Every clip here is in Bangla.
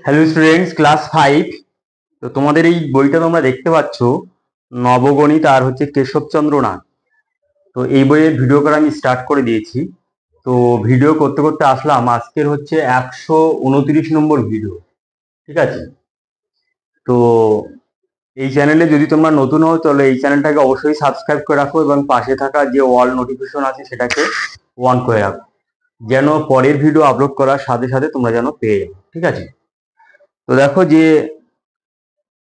Hello students, class 5। তো তোমাদের এই বইটা তোমরা দেখতে পাচ্ছ, নবগণিত আর হচ্ছে কেশবচন্দ্র নাথ। তো এই বইয়ের ভিডিও করা আমি স্টার্ট করে দিয়েছি। তো ভিডিও করতে করতে আসলাম, আজকের হচ্ছে 129 নম্বর ভিডিও। ঠিক আছে। তো এই চ্যানেলে যদি তোমরা নতুন হও তাহলে এই চ্যানেলটাকে অবশ্যই সাবস্ক্রাইব করে রাখো এবং পাশে থাকা যে অল নোটিফিকেশন আছে সেটাকে অন করে রাখো, যেন পরের ভিডিও আপলোড করার সাথে সাথে তোমরা যেন পেয়ে যাও। ঠিক আছে। তো দেখো যে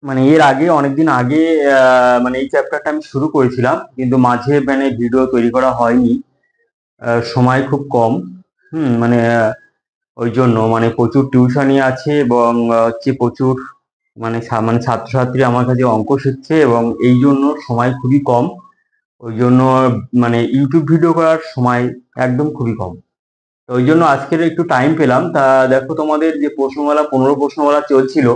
মানে এর আগে অনেকদিন আগে মানে এই চ্যাপ্টারটা আমি শুরু করেছিলাম, কিন্তু মাঝে মানে ভিডিও তৈরি করা হয়নি, সময় খুব কম। মানে ওই জন্য মানে প্রচুর টিউশনি আছে এবং হচ্ছে প্রচুর মানে ছাত্রছাত্রী আমার কাছে অঙ্ক শিখছে এবং এই জন্য সময় খুবই কম। ওই জন্য মানে ইউটিউব ভিডিও করার সময় একদম খুবই কম। তো ওই জন্য আজকের একটু টাইম পেলাম। তা দেখো, তোমাদের যে প্রশ্নমালা 15 প্রশ্নমালা চলছিল,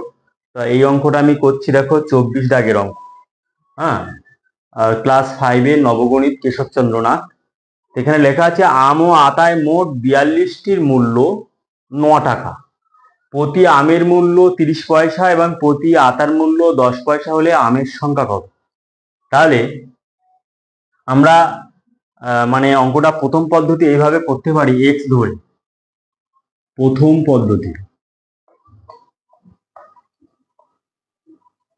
তা এই অঙ্কটা আমি করছি। দেখো, 24 দাগের অঙ্ক। হ্যাঁ, ক্লাস 5-এর নবগণিত কেশবচন্দ্র নাথ। এখানে লেখা আছে, আম ও আতায় মোট 42টির মূল্য 9 টাকা। প্রতি আমের মূল্য 30 পয়সা এবং প্রতি আতার মূল্য 10 পয়সা হলে আমের সংখ্যা কত? তাহলে আমরা মানে অঙ্কটা প্রথম পদ্ধতি এইভাবে করতে পারি, এক্স ধরে। প্রথম পদ্ধতি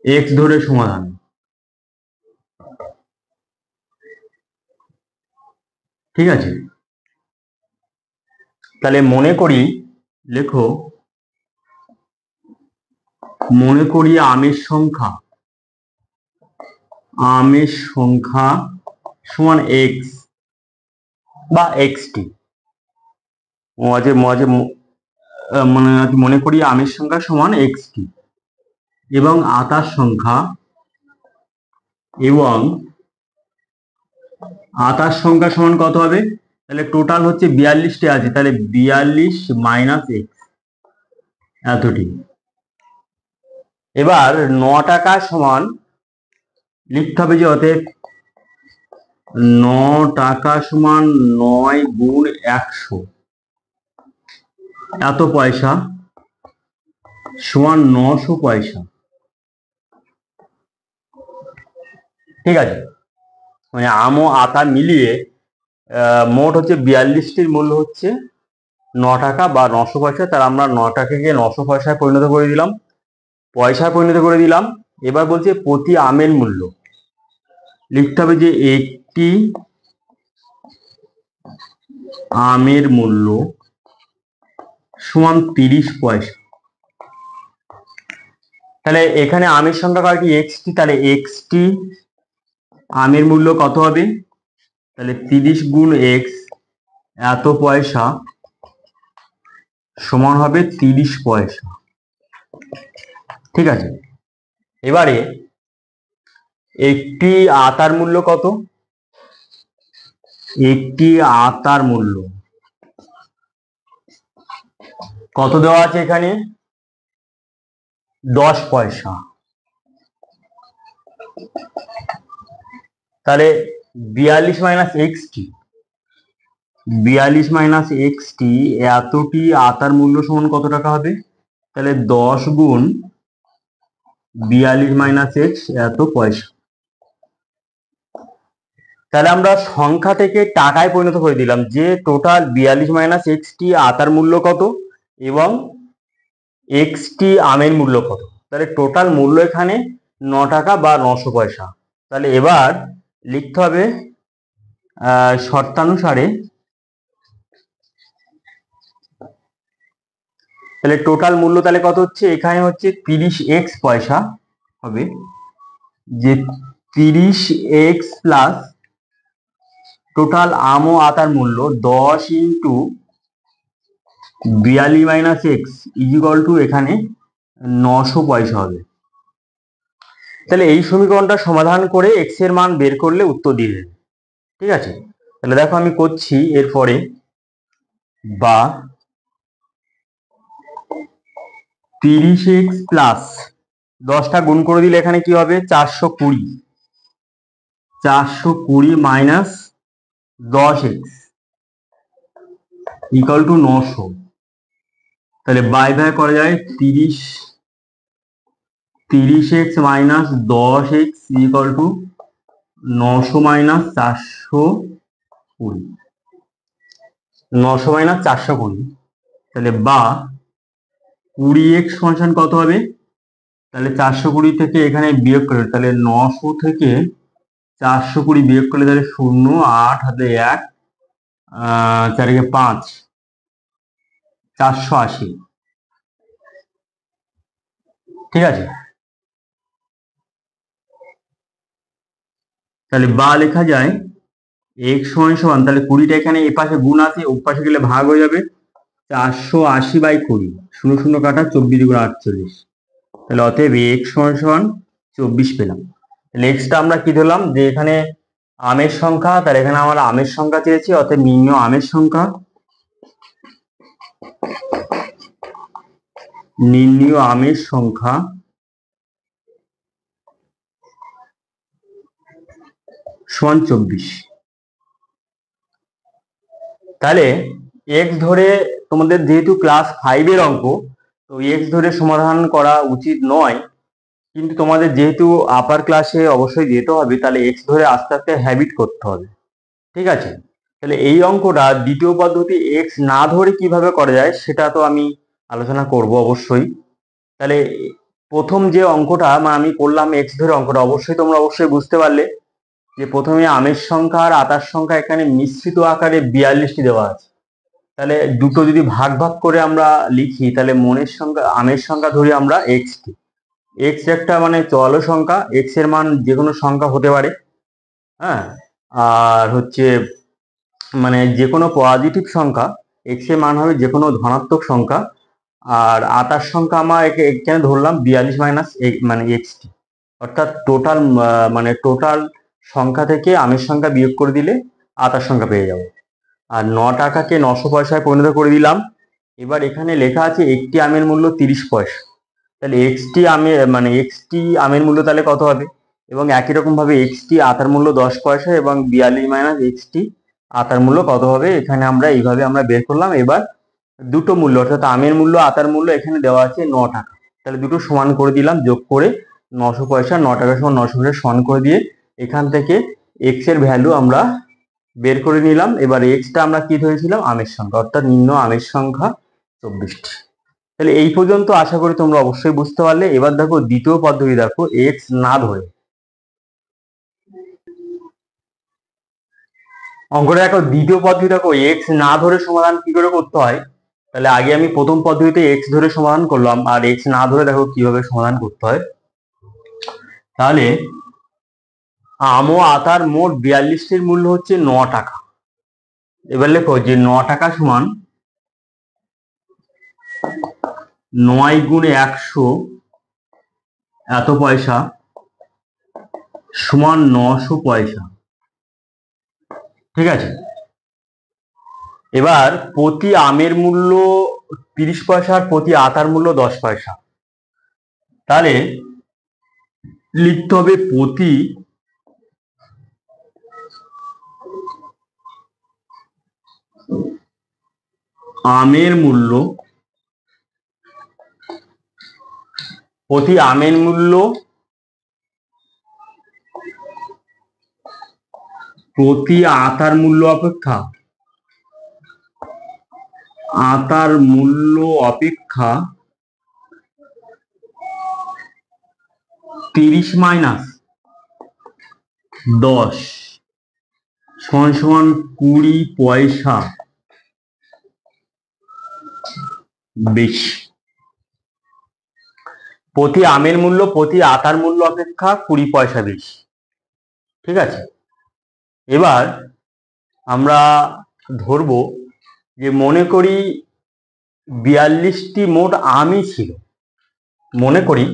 এক্স ধরে সমাধান। ঠিক আছে। তাহলে মনে করি, লেখো, মনে করি আমের সংখ্যা সমান এক্স বা এক্সটি। মাঝে মাঝে মানে মনে করি আমের সংখ্যা সমান এক্সটি এবং আতার সংখ্যা সমান কত হবে? তাহলে টোটাল হচ্ছে 42টি আছে, তাহলে 42 মাইনাস এক্স, এতটি। এবার 9 টাকা সমান লিখতে হবে যে অতএব 9 টাকা সমান 9 গুণ 100, এত পয়সা সমান 900 পয়সা। ঠিক আছে। মানে আম ও আতা মিলিয়ে মোট হচ্ছে 42টির মূল্য হচ্ছে 9 টাকা বা 900 পয়সা। তার আমরা 9 টাকাকে 900 পয়সায় পরিণত করে দিলাম, পয়সায় পরিণত করে দিলাম। এবার বলছে প্রতি আমের মূল্য। লিখতে হবে যে একটি আমের মূল্য সমান 30 পয়সা। তাহলে এখানে আমের সংখ্যা কয়টি? এক্সটি। তাহলে এক্সটি আমের মূল্য কত হবে? তাহলে 30 গুণ এক্স, এত পয়সা সমান হবে 30 পয়সা। ঠিক আছে। এবারে একটি আতার মূল্য কত? একটি আতার মূল্য কত দেওয়া আছে এখানে? 10 পয়সা। তাহলে 42 মাইনাস এক্সটি, 42 মাইনাস এক্সটি, এতটি আতার মূল্য সমান কত টাকা হবে? তাহলে 10 গুণ 42 মাইনাস এক্স, এত পয়সা। তাহলে আমরা সংখ্যা থেকে টাকায় পরিণত করে দিলাম যে টোটাল 42 মাইনাস এক্সটি আতার মূল্য কত এবং এক্সটি আমের মূল্য কত। তাহলে টোটাল মূল্য এখানে 9 টাকা বা 900 পয়সা। তাহলে এবার লিখতে হবে শর্তানুসারে, তাহলে টোটাল মূল্য তাহলে কত হচ্ছে? এখানে হচ্ছে 30x পয়সা হবে, যে 30x প্লাস টোটাল আম ও আতার মূল্য 10 into 42 minus x is equal to এখানে 900 পয়সা হবে। তাহলে এই সমীকরণটা সমাধান করে এক্স এর মান বের করলে উত্তর দিয়ে দেবে। ঠিক আছে। তাহলে দেখো আমি করছি এরপরে, বা 30x প্লাস 10টা গুণ করে দিলে এখানে কি হবে? 420, 420 মাইনাস 10x ইকুয়াল টু 900। তাহলে বাই বাই করা যায় 30x minus 10x equal to 900 minus 420, 900 minus 420। তাহলে বা 20x ফাংশন কত হবে? তাহলে 420 থেকে এখানে বিয়োগ করে, তাহলে 900 থেকে 420 বিয়োগ করলে তাহলে 0, 8 হাতে 1, 4 5, 480। ঠিক আছে, তাহলে বা লেখা যায় x সমান সমান, তাহলে 20টা এখানে এ পাশে গুণ আছে, ও পাশে গেলে ভাগ হয়ে যাবে, 480/20, 0 0 কাটা, 24 গুণ 48। তাহলে অতএব x সমান সমান 24 পেলাম। তাহলে এক্সটা আমরা কি ধরলাম, যে এখানে আমের সংখ্যা, তাহলে এখানে আমরা আমের সংখ্যা চেয়েছি, অতএব নির্ণয় আমের সংখ্যা, নির্ণয় আমের সংখ্যা সমান 24। তাহলে এক্স ধরে, তোমাদের যেহেতু ক্লাস 5-এর অঙ্ক, তো এক্স ধরে সমাধান করা উচিত নয়, কিন্তু তোমাদের যেহেতু আপার ক্লাসে অবশ্যই যেতে হবে, তাহলে এক্স ধরে আস্তে আস্তে হ্যাবিট করতে হবে। ঠিক আছে, তাহলে এই অঙ্কটা দ্বিতীয় পদ্ধতি এক্স না ধরে কিভাবে করা যায় সেটা তো আমি আলোচনা করব অবশ্যই। তাহলে প্রথম যে অঙ্কটা আমি করলাম এক্স ধরে অঙ্কটা, অবশ্যই বুঝতে পারলে যে প্রথমে আমের সংখ্যা আর আতার সংখ্যা এখানে মিশ্রিত আকারে 42টি দেওয়া আছে। তাহলে দুটো যদি ভাগ ভাগ করে আমরা লিখি, তাহলে আমের সংখ্যা ধরি আমরা এক্স টি। এক্স একটা মানে চল সংখ্যা, এক্স এর মান যে কোনো সংখ্যা হতে পারে। হ্যাঁ, আর হচ্ছে মানে যে কোনো পজিটিভ সংখ্যা, এক্স এর মান হবে যে কোনো ধনাত্মক সংখ্যা। আর আতার সংখ্যা আমরা এখানে ধরলাম 42 মাইনাস মানে এক্স টি, অর্থাৎ টোটাল সংখ্যা থেকে আমের সংখ্যা বিয়োগ করে দিলে আতার সংখ্যা পেয়ে যাব। আর 9 টাকাকে 900 পয়সায় পরিণত করে দিলাম। এবার এখানে লেখা আছে একটি আমের মূল্য 30 পয়সা, তাহলে এক্সটি আমের মূল্য তাহলে কত হবে? এবং একই রকম ভাবে এক্সটি আতার মূল্য 10 পয়সা এবং 42 মাইনাস এক্সটি আতার মূল্য কত হবে, এখানে আমরা এইভাবে আমরা বের করলাম। এবার দুটো মূল্য, অর্থাৎ আমের মূল্য আতার মূল্য এখানে দেওয়া আছে 9 টাকা, তাহলে দুটো সমান করে দিলাম, যোগ করে 900 পয়সা, 9 টাকা সমান 900 পয়সা সমান করে দিয়ে এখান থেকে এক্স এর ভ্যালু আমরা বের করে নিলাম। এবার এক্সটা আমরা কি ধরেছিলাম, আমের সংখ্যা, অর্থাৎ নির্ণয় আমের সংখ্যা 24টি। তাহলে এই পর্যন্ত আশা করি তোমরা অবশ্যই বুঝতে পারলে। এবার দেখো দ্বিতীয় পদ্ধতি, দেখো এক্স না ধরে অঙ্কটা দেখো, দ্বিতীয় পদ্ধতি দেখো এক্স না ধরে সমাধান কি করে করতে হয়। তাহলে আগে আমি প্রথম পদ্ধতিতে এক্স ধরে সমাধান করলাম, আর এক্স না ধরে দেখো কিভাবে সমাধান করতে হয়। তাহলে আম ও আতার মোট 42টির মূল্য হচ্ছে 9 টাকা। এবার লেখো যে 9 টাকা সমান 9 গুণে 100 এত পয়সা সমান 900 পয়সা। ঠিক আছে, এবার প্রতি আমের মূল্য 30 পয়সা আর প্রতি আতার মূল্য 10 পয়সা। তাহলে লিখতে হবে প্রতি আমের মূল্য, প্রতি আমের মূল্য প্রতি আতার মূল্য অপেক্ষা, আতার মূল্য অপেক্ষা 30 মাইনাস 10 সমান সমান 20 পয়সা বেশি। প্রতি আমের মূল্য প্রতি আতার মূল্য অপেক্ষা 20 পয়সা বেশি। ঠিক আছে, এবার আমরা ধরবো যে মনে করি 42টি মোট আমই ছিল। মনে করি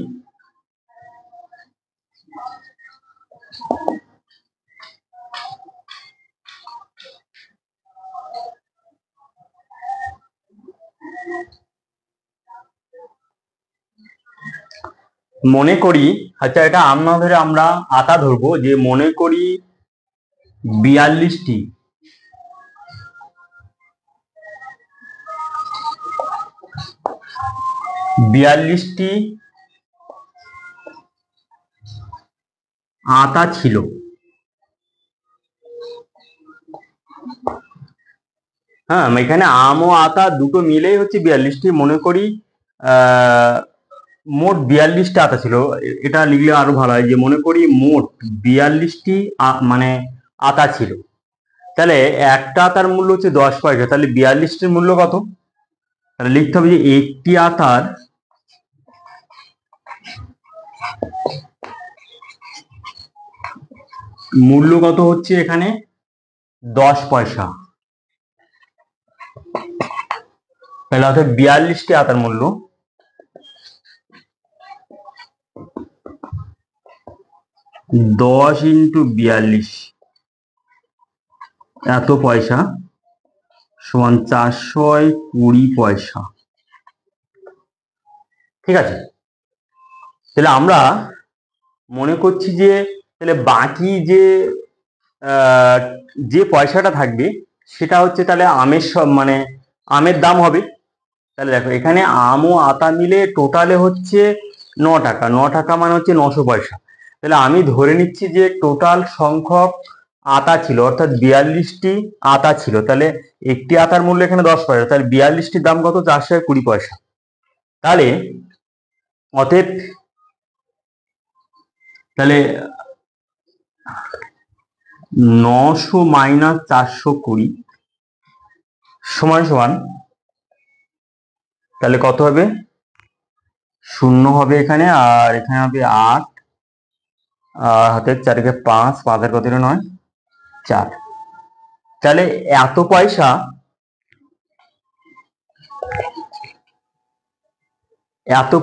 আচ্ছা, এটা আম না ধরে আমরা আতা ধরবো, যে মনে করি 42টি 42টি আতা ছিল। হ্যাঁ, এখানে আম ও আতা দুটো মিলেই হচ্ছে 42টি, মনে করি মোট 42টা আতা ছিল। এটা লিখলে আরো ভালো হয়, যে মনে করি মোট 42টি মানে আতা ছিল। তাহলে একটা আতার মূল্য হচ্ছে 10 পয়সা, তাহলে 42টির মূল্য কত? তাহলে লিখতে হবে যে একটি আতার মূল্য কত হচ্ছে এখানে 10 পয়সা। তাহলে অর্থাৎ 42টি আতার মূল্য 10 × 42 এত পয়সা সমান 420 পয়সা। ঠিক আছে, তাহলে আমরা মনে করছি যে তাহলে বাকি যে পয়সাটা থাকবে সেটা হচ্ছে তাহলে আমের মানে আমের দাম হবে। তাহলে দেখো এখানে আম ও আতা মিলে টোটালে হচ্ছে 9 টাকা। 9 টাকা মানে হচ্ছে 900 পয়সা। তাহলে আমি ধরে নিচ্ছি যে টোটাল সংখ্যক আতা ছিল, অর্থাৎ 42টি আতা ছিল। তাহলে একটি আতার মূল্য এখানে 10 পয়সা, তাহলে 42টির দাম কত? 420 পয়সা। তাহলে অতএব তাহলে 900 মাইনাস 420 সমান সমান তাহলে কত হবে? 0 হবে এখানে, আর এখানে হবে 8, আর হাতের 4 5, 5 আর কত 9, 4। তাহলে এত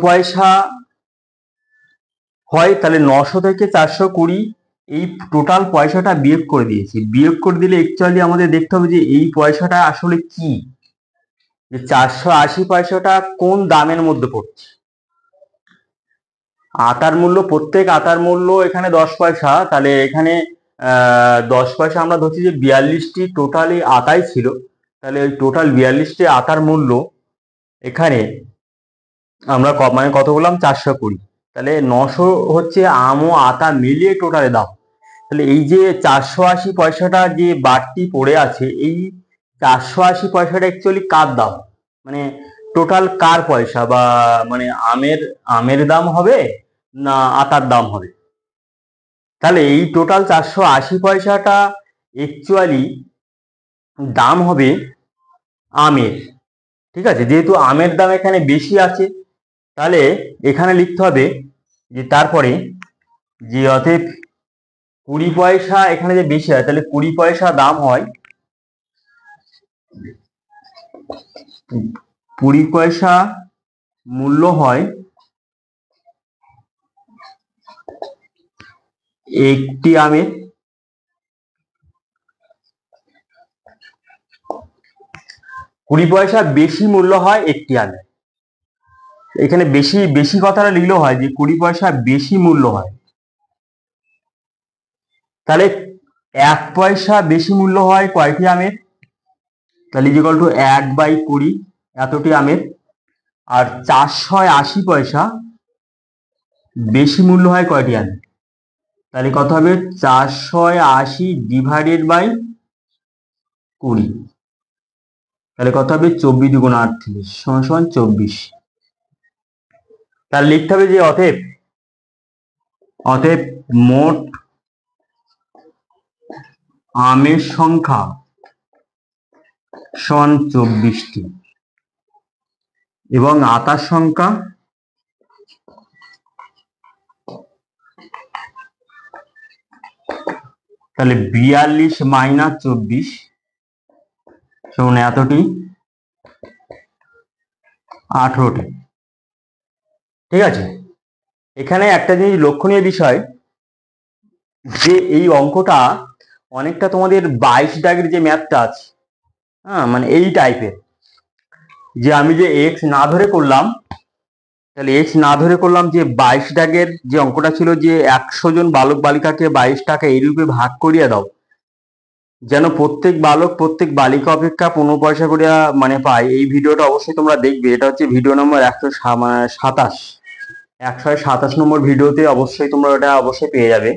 পয়সা হয়। তাহলে 900 থেকে 420 এই টোটাল পয়সাটা বিয়োগ করে দিয়েছি। বিয়োগ করে দিলে অ্যাকচুয়ালি আমাদের দেখতে হবে যে এই পয়সাটা আসলে কি, যে 480 পয়সাটা কোন দামের মধ্যে পড়ছে। আতার মূল্য, প্রত্যেক আতার মূল্য এখানে 10 পয়সা। তাহলে এখানে 10 পয়সা আমরা ধরছি যে 42টি টোটালি আতাই ছিল। তাহলে ওই টোটাল 42টি আতার মূল্য এখানে আমরা মানে কত বললাম? 420। তাহলে 900 হচ্ছে আম ও আতা মিলিয়ে টোটালে দাম। তাহলে এই যে 480 পয়সাটা যে বাড়তি পড়ে আছে, এই 480 পয়সাটা অ্যাকচুয়ালি কার দাম, মানে টোটাল কার পয়সা, বা মানে আমের দাম হবে না আতার দাম হবে? তাহলে এই টোটাল 480 পয়সাটা অ্যাকচুয়ালি দাম হবে আমের। ঠিক আছে, যেহেতু আমের দাম এখানে বেশি আছে, তাহলে এখানে লিখতে হবে যে তারপরে যে অতএব 20 পয়সা এখানে যে বেশি হয়, তাহলে 20 পয়সা দাম হয়, 20 পয়সা মূল্য হয় একটি আমের। 20 পয়সা বেশি মূল্য হয় একটি আমের। এখানে বেশি বেশি কথাটা লিখলেও হয়, যে 20 পয়সা বেশি মূল্য হয়। তাহলে 1 পয়সা বেশি মূল্য হয় কয়টি আমের? তাহলে ইকুয়াল টু 1/20 এতটি আমের। আর 480 পয়সা বেশি মূল্য হয় কয়টি আমের? তাহলে কত হবে? 480 ডিভাইডেড বাই 20। তাহলে কত হবে? 24 × 38 সমান 24। তাহলে লিখতে হবে যে অতএব মোট আমের সংখ্যা সমান 24টি এবং আতার সংখ্যা তাহলে 42 মাইনাস 24 সমান এতটি, 18টি। ঠিক আছে, এখানে একটা জিনিস লক্ষণীয় বিষয়, যে এই অঙ্কটা অনেকটা তোমাদের 22 দাগের যে ম্যাথটা আছে, হ্যাঁ, মানে এই টাইপের, যে আমি যে এক্স না ধরে করলাম, তাহলে এক্স না ধরে করলাম, যে 22 দাগের যে অঙ্কটা ছিল, যে 100 জন বালক বালিকাকে 22 টাকা এই রূপে ভাগ করিয়ে দাও, যেন প্রত্যেক বালক প্রত্যেক বালিকা অপেক্ষা 15 পয়সা করে মানে পায়, এই ভিডিওটা অবশ্যই তোমরা দেখবে। এটা হচ্ছে ভিডিও নম্বর 127, 127 নম্বর ভিডিওতে অবশ্যই তোমরা ওটা অবশ্যই পেয়ে যাবে।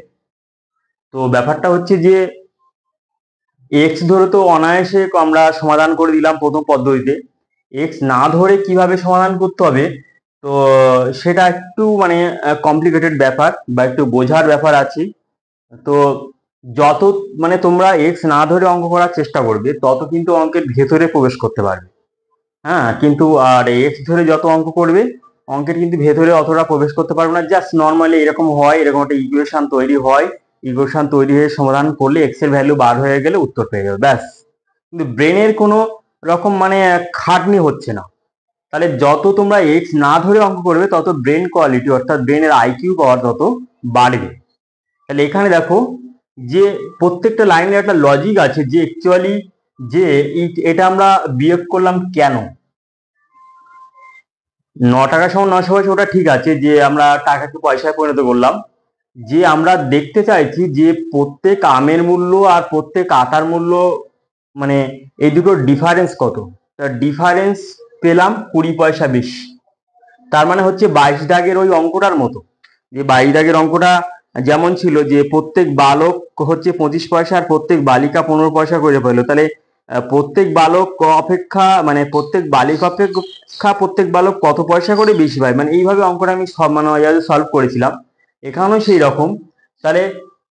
তো ব্যাপারটা হচ্ছে যে এক্স ধরে তো অনায়াসে আমরা সমাধান করে দিলাম প্রথম পদ্ধতিতে। এক্স না ধরে কিভাবে সমাধান করতে হবে, তো সেটা একটু মানে কমপ্লিকেটেড ব্যাপার বা একটু বোঝার ব্যাপার আছে। তো যত মানে তোমরা এক্স না ধরে অঙ্ক করার চেষ্টা করবে, তত কিন্তু অঙ্কের ভেতরে প্রবেশ করতে পারবে। হ্যাঁ, কিন্তু আর এক্স ধরে যত অঙ্ক করবে, অঙ্কের কিন্তু ভেতরে অতটা প্রবেশ করতে পারবে না। জাস্ট নর্মালি এরকম হয়, এরকম একটা ইকুয়েশন তৈরি হয়, ইকুয়েশন তৈরি হয়ে সমাধান করলে এক্স এর ভ্যালু বার হয়ে গেলে উত্তর পেয়ে যাবে, ব্যাস। কিন্তু ব্রেনের কোনো রকম মানে খাটনি হচ্ছে না। তাহলে যত তোমরা এক্স না ধরে অঙ্ক করবে, তত ব্রেন কোয়ালিটি অর্থাৎ ব্রেনের আইকিউ পাওয়ার তত বাড়বে। তাহলে এখানে দেখো যে প্রত্যেকটা লাইনের একটা লজিক আছে, যে অ্যাকচুয়ালি যে এটা আমরা বিয়োগ করলাম কেন। 9 টাকা সমান 900 পয়সা, ওটা ঠিক আছে, যে আমরা টাকাকে পয়সায় পরিণত করলাম। যে আমরা দেখতে চাইছি যে প্রত্যেক আমের মূল্য আর প্রত্যেক আটার মূল্য মানে এই দুটোর ডিফারেন্স কত। ডিফারেন্স পেলাম 20 পয়সা বেশি। তার মানে হচ্ছে 22 দাগের ওই অঙ্কটার মতো, যে 22 দাগের অঙ্কটা যেমন ছিল যে প্রত্যেক বালক হচ্ছে 25 পয়সা আর প্রত্যেক বালিকা 15 পয়সা করে পেলো। তাহলে প্রত্যেক বালক অপেক্ষা মানে প্রত্যেক বালিকা অপেক্ষা প্রত্যেক বালক কত পয়সা করে বেশি পায়, মানে এইভাবে অঙ্কটা আমি সব মানে সলভ করেছিলাম। এখানেও সেই রকম। তাহলে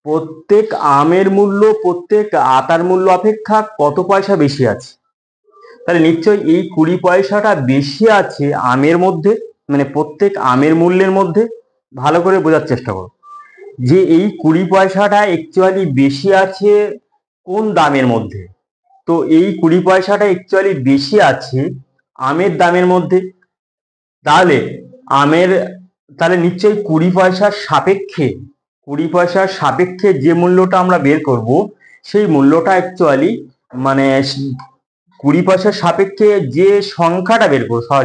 প্রত্যেক আমের মূল্য প্রত্যেক আটার মূল্য অপেক্ষা কত পয়সা বেশি আছে, তাহলে নিশ্চয়ই এই 20 পয়সাটা বেশি আছে আমের মধ্যে, মানে প্রত্যেক আমের মূল্যের মধ্যে। ভালো করে বোঝার চেষ্টা করো যে এই 20 পয়সাটা অ্যাকচুয়ালি বেশি আছে কোন দামের মধ্যে। তো এই 20 পয়সাটা অ্যাকচুয়ালি বেশি আছে আমের দামের মধ্যে। তাহলে আমের তাহলে নিশ্চয়ই 20 পয়সার সাপেক্ষে 20 পয়সার সাপেক্ষে যে মূল্যটা আমরা বের করব, সেই মূল্যটা অ্যাকচুয়ালি মানে 20 পয়সার সাপেক্ষে যে সংখ্যাটা বের করবো,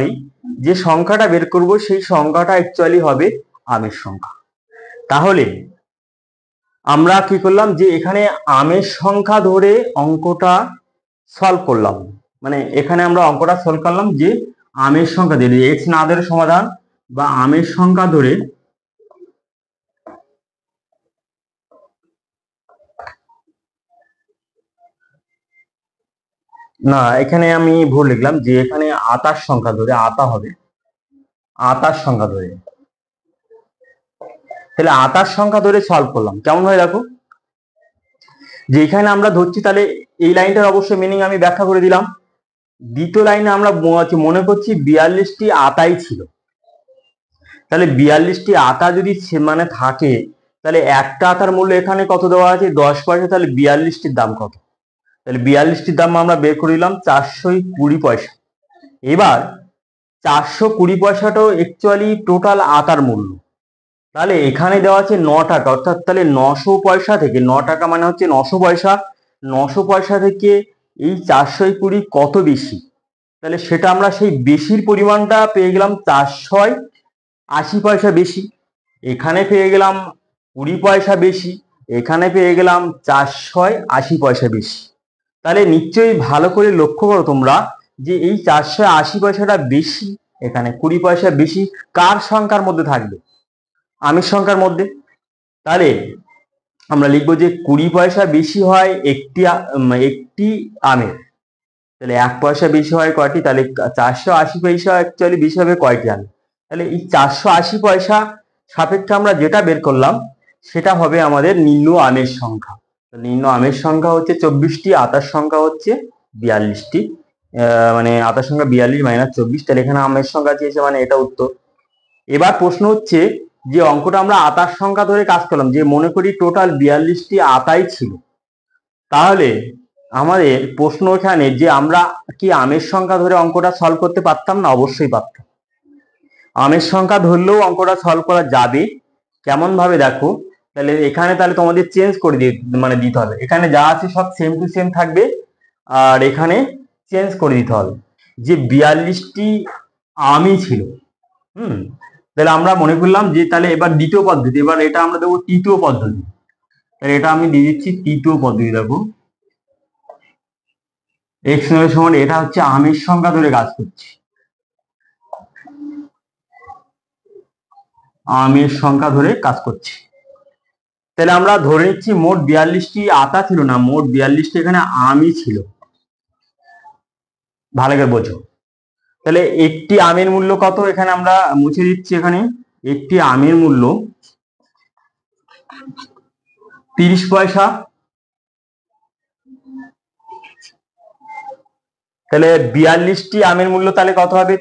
যে সংখ্যাটা বের করব, সেই সংখ্যাটা অ্যাকচুয়ালি হবে আমের সংখ্যা। তাহলে আমরা কি করলাম, যে এখানে আমের সংখ্যা ধরে অঙ্কটা সলভ করলাম। মানে এখানে আমরা অঙ্কটা সলভ করলাম যে আমের সংখ্যা ধরে, এক্স না ধরে সমাধান বা আমের সংখ্যা ধরে। না, এখানে আমি ভুল লিখলাম, যে এখানে আটার সংখ্যা ধরে, আটা হবে আটার সংখ্যা ধরে। তাহলে আটার সংখ্যা ধরে সলভ করলাম কেমন হয় দেখো, যে এখানে আমরা ধরছি, তাহলে এই লাইনটার অবশ্যই মিনিং আমি ব্যাখ্যা করে দিলাম। দ্বিতীয় লাইনে আমরা মনে করছি 42টি আটাই ছিল। তাহলে 42টি আটা যদি মানে থাকে, তাহলে একটা আটার মূল্য এখানে কত দেওয়া আছে, 10 পয়সা। তাহলে 42টির দাম কত, তাহলে 42টির দাম আমরা বের করে দিলাম 420 পয়সা। এবার 420 পয়সাটাও অ্যাকচুয়ালি টোটাল আটার মূল্য। তাহলে এখানে দেওয়া আছে 9 টাকা, অর্থাৎ তাহলে 900 পয়সা থেকে, 9 টাকা মানে হচ্ছে 900 পয়সা, 900 পয়সা থেকে এই 420 কত বেশি, তাহলে সেটা আমরা সেই বেশির পরিমাণটা পেয়ে গেলাম 480 পয়সা বেশি। এখানে পেয়ে গেলাম 20 পয়সা বেশি, এখানে পেয়ে গেলাম 480 পয়সা বেশি। তাহলে নিশ্চয়ই ভালো করে লক্ষ্য করো তোমরা, যে এই 480 পয়সাটা বেশি, এখানে 20 পয়সা বেশি কার সংখ্যার মধ্যে থাকবে, আমের সংখ্যার মধ্যে। তাহলে আমরা লিখবো যে 20 পয়সা বেশি হয় একটি আমের। তাহলে 1 পয়সা বেশি হয় কয়টি, তাহলে 480 পয়সা অ্যাকচুয়ালি বেশি হবে কয়টি আম। তাহলে এই 480 পয়সা সাপেক্ষে আমরা যেটা বের করলাম, সেটা হবে আমাদের নিম্ন আমের সংখ্যা। নিম্ন আমের সংখ্যা হচ্ছে 24টি, আটার সংখ্যা হচ্ছে 42টি। মানে আটার সংখ্যা 42 মাইনাস 24, তাহলে এখানে আমের সংখ্যা চেয়েছে, মানে এটা উত্তর। এবার প্রশ্ন হচ্ছে যে অঙ্কটা আমরা আটার সংখ্যা ধরে কাজ করলাম, যে মনে করি টোটাল 42টি আটাই ছিল। তাহলে আমাদের প্রশ্ন এখানে যে আমরা কি আমের সংখ্যা ধরে অঙ্কটা সলভ করতে পারতাম না, অবশ্যই পারতাম। আমের সংখ্যা ধরলেও অঙ্কটা সলভ করা যাবে। কেমন ভাবে দেখো, তাহলে এখানে তাহলে তোমাদের চেঞ্জ করে মানে দিতে হবে, এখানে যা আছে সব সেম টু সেম থাকবে, আর এখানে চেঞ্জ করে দিতে হবে যে 42টি আমই ছিল। তাহলে আমরা মনে করলাম যে তাহলে এবার দ্বিতীয় পদ্ধতি, এবার এটা আমরা দেবো তৃতীয় পদ্ধতি। তাহলে এটা আমি দিয়ে দিচ্ছি তৃতীয় পদ্ধতি। দেখো x9 সমান, এটা হচ্ছে আমের সংখ্যা ধরে কাজ করছি, আমের সংখ্যা ধরে কাজ করছি। তাহলে আমরা ধরে নিচ্ছি মোট 42টি আতা ছিল না, মোট 42টি এখানে আমই ছিল। ভালো করে বোঝো। তাহলে একটি আমের মূল্য কত, এখানে আমরা মুছে দিচ্ছি, এখানে একটি আমের মূল্য 30 পয়সা। তাহলে 42টি আমের মূল্য তাহলে কত হবে,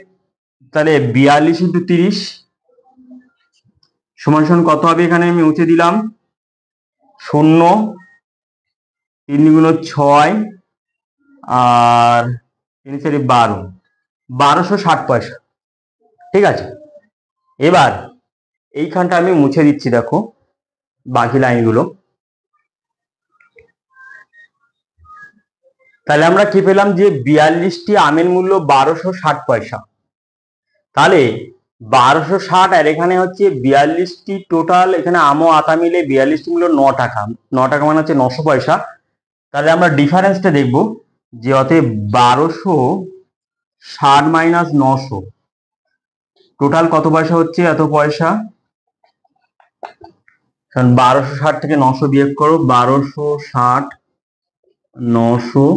তাহলে 42 × 30 সমান সমান কত হবে, এখানে আমি মুছে দিলাম 0, 3 × 6 আর 3 × 4 12, 1260 পয়সা। ঠিক আছে, এবার এইখানটা আমি মুছে দিচ্ছি, দেখো বাকি লাইনগুলো। তাহলে আমরা কি পেলাম, যে 42টি আমের মূল্য 1260 পয়সা। তাহলে 1260 আর এখানে হচ্ছে 42টি টোটাল, এখানে আম ও আতা মিলে 42টি মূল্য 9 টাকা, 9 টাকা মানে হচ্ছে 900 পয়সা। তাহলে আমরা ডিফারেন্সটা দেখব, যে অতএব 1260 মাইনাস 900 টোটাল কত পয়সা হচ্ছে, এত পয়সা। কারণ 1260 থেকে 900 বিয়োগ করো, 1260 900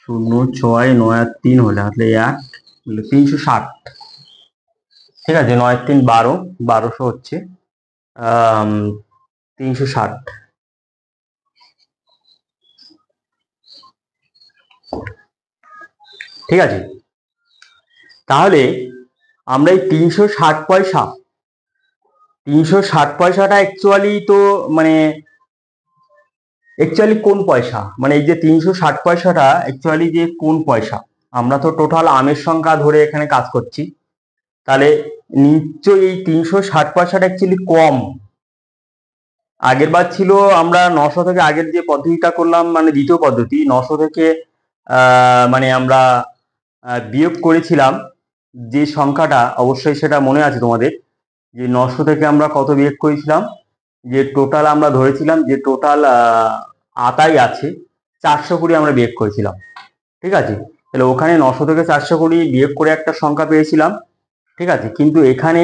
0 6 9 আর 3 হলে হাতলে 1 360। ঠিক আছে, 9 3 12, 1200 হচ্ছে 360। ঠিক আছে, তাহলে আমরা এই 360 পয়সা, 360 পয়সাটা অ্যাকচুয়ালি তো মানে অ্যাকচুয়ালি কোন পয়সা, মানে এই যে 360 পয়সাটা অ্যাকচুয়ালি যে কোন পয়সা, আমরা তো টোটাল আমের সংখ্যা ধরে এখানে কাজ করছি। তাহলে নিশ্চয়ই এই 360 পয়সাটা অ্যাকচুয়ালি কম। আগের বার ছিল আমরা 900 থেকে, আগের যে পদ্ধতিটা করলাম মানে দ্বিতীয় পদ্ধতি, 900 থেকে মানে আমরা বিয়োগ করেছিলাম যে সংখ্যাটা, অবশ্যই সেটা মনে আছে তোমাদের, যে 900 থেকে আমরা কত বিয়োগ করেছিলাম, যে টোটাল আমরা ধরেছিলাম যে টোটাল আতাই আছে 420 আমরা বিয়োগ করেছিলাম। ঠিক আছে, তাহলে ওখানে 900 থেকে 420 বিয়োগ করে একটা সংখ্যা পেয়েছিলাম। ঠিক আছে, কিন্তু এখানে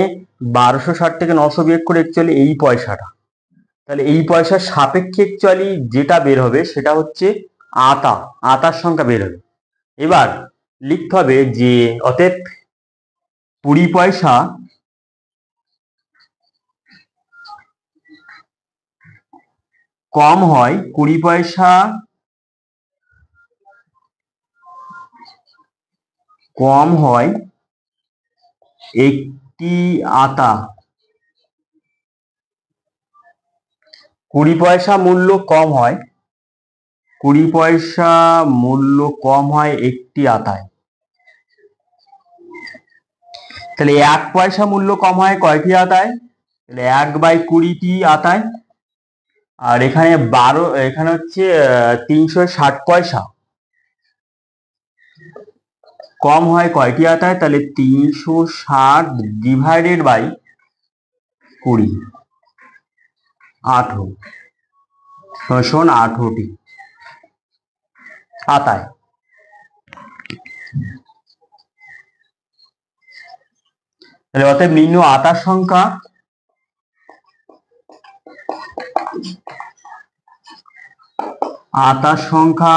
1260 থেকে 900 বিয়োগ করে অ্যাকচুয়ালি এই পয়সাটা, তাহলে এই পয়সার সাপেক্ষে অ্যাকচুয়ালি যেটা বের হবে সেটা হচ্ছে আতার সংখ্যা বের হবে। এবার লিখতে হবে যে অতএব 20 পয়সা কম হয়, 20 পয়সা কম হয় একটি আতা, 20 পয়সা মূল্য কম হয়, 20 পয়সা মূল্য কম হয় একটি আতায়। তাহলে 1 পয়সা মূল্য কম হয় কয়টি আতায়, তাহলে 1/20টি আতায়। আর এখানে 12, এখানে হচ্ছে 360 পয়সা কম হয় কয়টি আতায়, তাহলে 360 ডিভাইডেড বাই 20, 18 সমান 18টি আতায়। তাহলে অতএব নিম্ন আতার সংখ্যা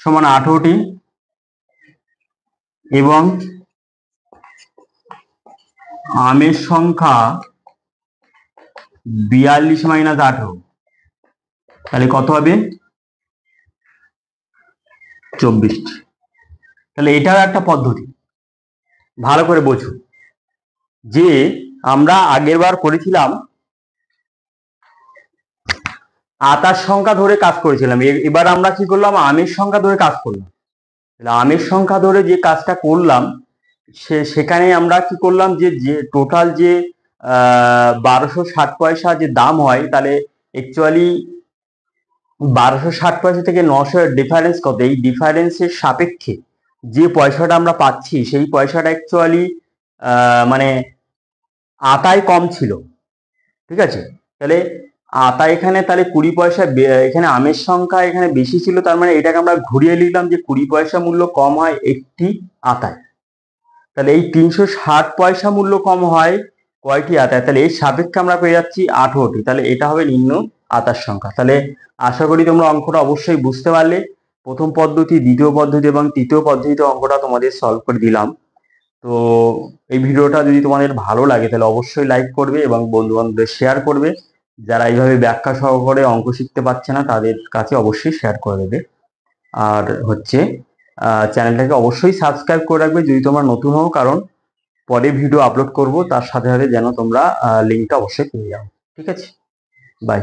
সমান 18টি এবং আমের সংখ্যা 42 মাইনাস 18, তাহলে কত হবে 24টি। তাহলে এটাও একটা পদ্ধতি, ভালো করে বোঝো, যে আমরা আগের বার করেছিলাম আতার সংখ্যা ধরে কাজ করেছিলাম, এবার আমরা কি করলাম, আমের সংখ্যা ধরে কাজ করলাম। আমের সংখ্যা ধরে যে কাজটা করলাম সেখানে আমরা কি করলাম, যে টোটাল যে 1260 পয়সা যে দাম হয়, তাহলে অ্যাকচুয়ালি 1260 পয়সা থেকে 900 এর ডিফারেন্স কত, এই ডিফারেন্সের সাপেক্ষে যে পয়সাটা আমরা পাচ্ছি সেই পয়সাটা অ্যাকচুয়ালি মানে আতায় কম ছিল। ঠিক আছে, তাহলে আতা এখানে তাহলে 20 পয়সা, এখানে আমের সংখ্যা এখানে বেশি ছিল, তার মানে এটাকে আমরা ঘুরিয়ে লিখলাম যে 20 পয়সা মূল্য কম হয় একটি আতায়। তাহলে এই 360 পয়সা মূল্য কম হয় কয়টি আতায়, তাহলে এর সাপেক্ষে আমরা পেয়ে যাচ্ছি 18টি। তাহলে এটা হবে নিম্ন আতার সংখ্যা। তাহলে আশা করি তোমরা অঙ্কটা অবশ্যই বুঝতে পারলে। প্রথম পদ্ধতি, দ্বিতীয় পদ্ধতি এবং তৃতীয় পদ্ধতিতে অঙ্কটা তোমাদের সলভ করে দিলাম। তো এই ভিডিওটা যদি তোমাদের ভালো লাগে তাহলে অবশ্যই লাইক করবে এবং বন্ধু বান্ধবদের শেয়ার করবে। যারা এইভাবে ব্যাখ্যা সহকারে অঙ্ক শিখতে পারছে না তাদের কাছে অবশ্যই শেয়ার করে দেবে। আর হচ্ছে চ্যানেলটাকে অবশ্যই সাবস্ক্রাইব করে রাখবে যদি তোমরা নতুন হও, কারণ পরে ভিডিও আপলোড করব তার সাথে সাথে যেন তোমরা লিঙ্কটা অবশ্যই পেয়ে যাও। ঠিক আছে, বাই।